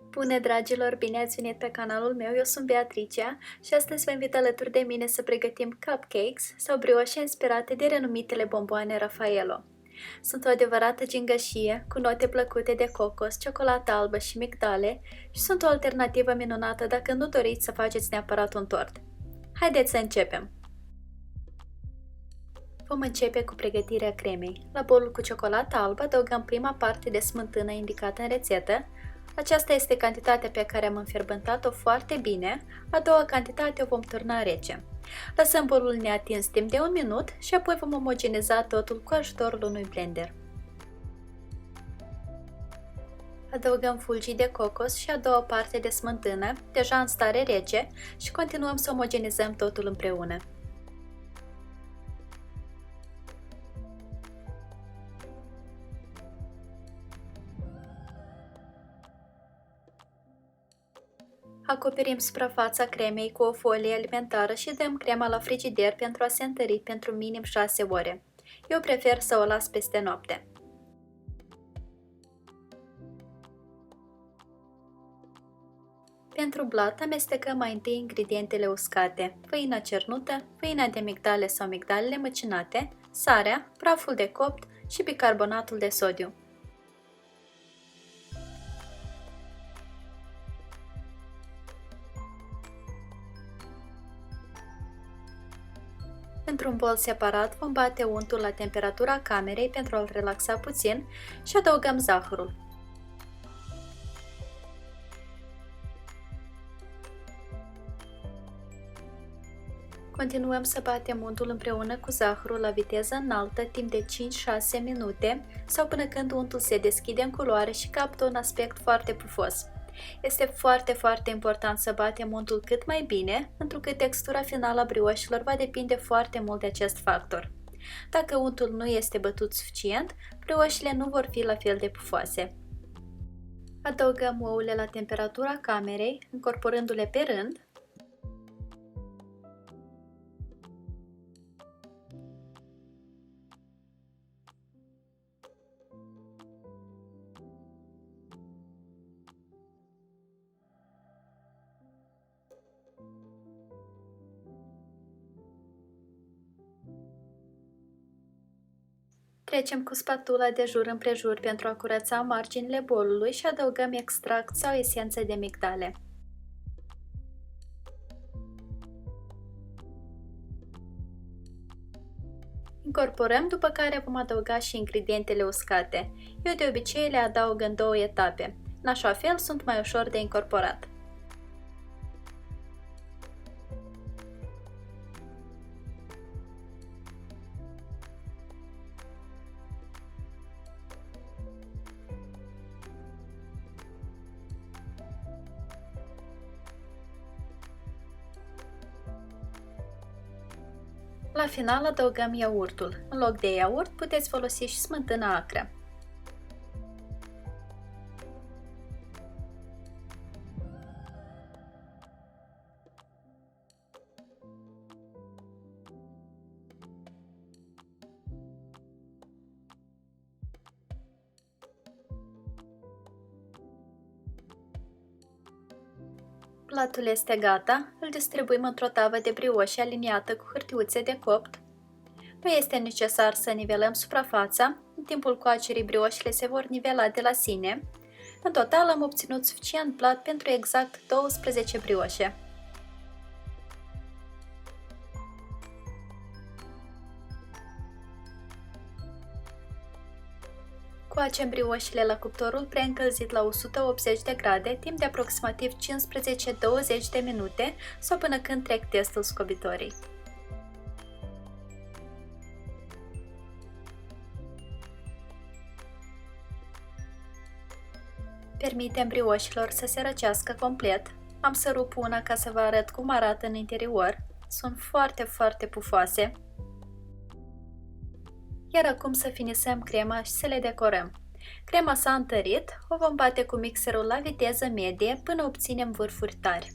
Bună, dragilor! Bine ați venit pe canalul meu, eu sunt Beatricia și astăzi vă invit alături de mine să pregătim cupcakes sau brioșe inspirate de renumitele bomboane Raffaello. Sunt o adevărată gingășie cu note plăcute de cocos, ciocolată albă și migdale și sunt o alternativă minunată dacă nu doriți să faceți neapărat un tort. Haideți să începem! Vom începe cu pregătirea cremei. La bolul cu ciocolată albă adăugăm prima parte de smântână indicată în rețetă. Aceasta este cantitatea pe care am înfierbântat-o foarte bine, a doua cantitate o vom turna rece. Lăsăm bolul neatins timp de 1 minut și apoi vom omogeniza totul cu ajutorul unui blender. Adăugăm fulgii de cocos și a doua parte de smântână, deja în stare rece, și continuăm să omogenizăm totul împreună. Acoperim suprafața cremei cu o folie alimentară și dăm crema la frigider pentru a se întări pentru minim 6 ore. Eu prefer să o las peste noapte. Pentru blat amestecăm mai întâi ingredientele uscate: făina cernută, făina de migdale sau migdalele măcinate, sarea, praful de copt și bicarbonatul de sodiu. Într-un bol separat vom bate untul la temperatura camerei pentru a-l relaxa puțin și adăugăm zahărul. Continuăm să batem untul împreună cu zahărul la viteză înaltă timp de 5-6 minute sau până când untul se deschide în culoare și capătă un aspect foarte pufos. Este foarte important să batem untul cât mai bine, întrucât textura finală a brioșelor va depinde foarte mult de acest factor. Dacă untul nu este bătut suficient, brioșele nu vor fi la fel de pufoase. Adăugăm ouăle la temperatura camerei, încorporându-le pe rând. Trecem cu spatula de jur împrejur pentru a curăța marginile bolului și adăugăm extract sau esență de migdale. Incorporăm, după care vom adăuga și ingredientele uscate. Eu de obicei le adaug în 2 etape. În așa fel sunt mai ușor de incorporat. La final adăugăm iaurtul. În loc de iaurt puteți folosi și smântână acră. Platul este gata, îl distribuim într-o tavă de brioșe aliniată cu hârtiuțe de copt. Nu este necesar să nivelăm suprafața, în timpul coacerii brioșele se vor nivela de la sine. În total am obținut suficient plat pentru exact 12 brioșe. Coacem brioșele la cuptorul preîncălzit la 180 de grade timp de aproximativ 15-20 de minute sau până când trec testul scobitorii. Permitem brioșilor să se răcească complet. Am să rup una ca să vă arăt cum arată în interior. Sunt foarte pufoase. Iar acum să finisăm crema și să le decorăm. Crema s-a întărit, o vom bate cu mixerul la viteză medie până obținem vârfuri tari.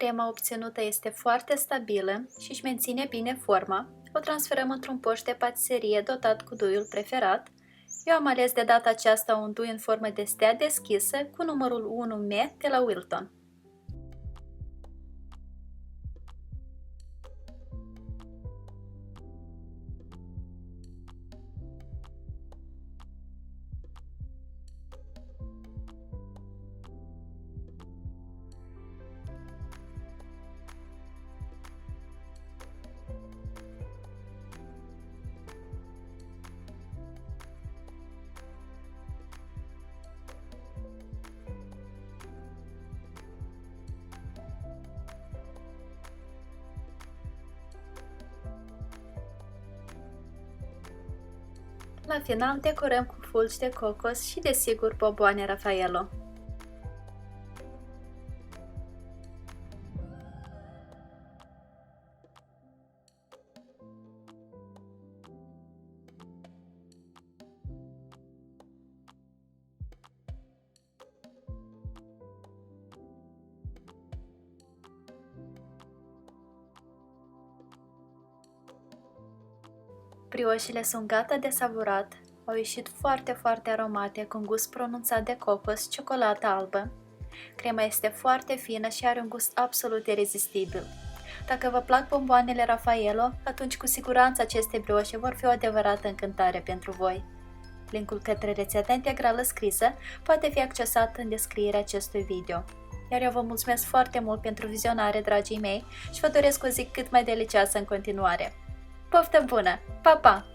Crema obținută este foarte stabilă și își menține bine forma. O transferăm într-un poș de patiserie dotat cu duiul preferat. Eu am ales de data aceasta un dui în formă de stea deschisă cu numărul 1M de la Wilton. La final decorăm cu fulgi de cocos și desigur bomboane Raffaello. Brioșele sunt gata de savurat, au ieșit foarte aromate cu un gust pronunțat de cocos, ciocolată albă. Crema este foarte fină și are un gust absolut irezistibil. Dacă vă plac bomboanele Raffaello, atunci cu siguranță aceste brioșe vor fi o adevărată încântare pentru voi. Linkul către rețeta integrală scrisă poate fi accesat în descrierea acestui video. Iar eu vă mulțumesc foarte mult pentru vizionare, dragii mei, și vă doresc o zi cât mai delicioasă în continuare. Poftă bună! Pa, pa!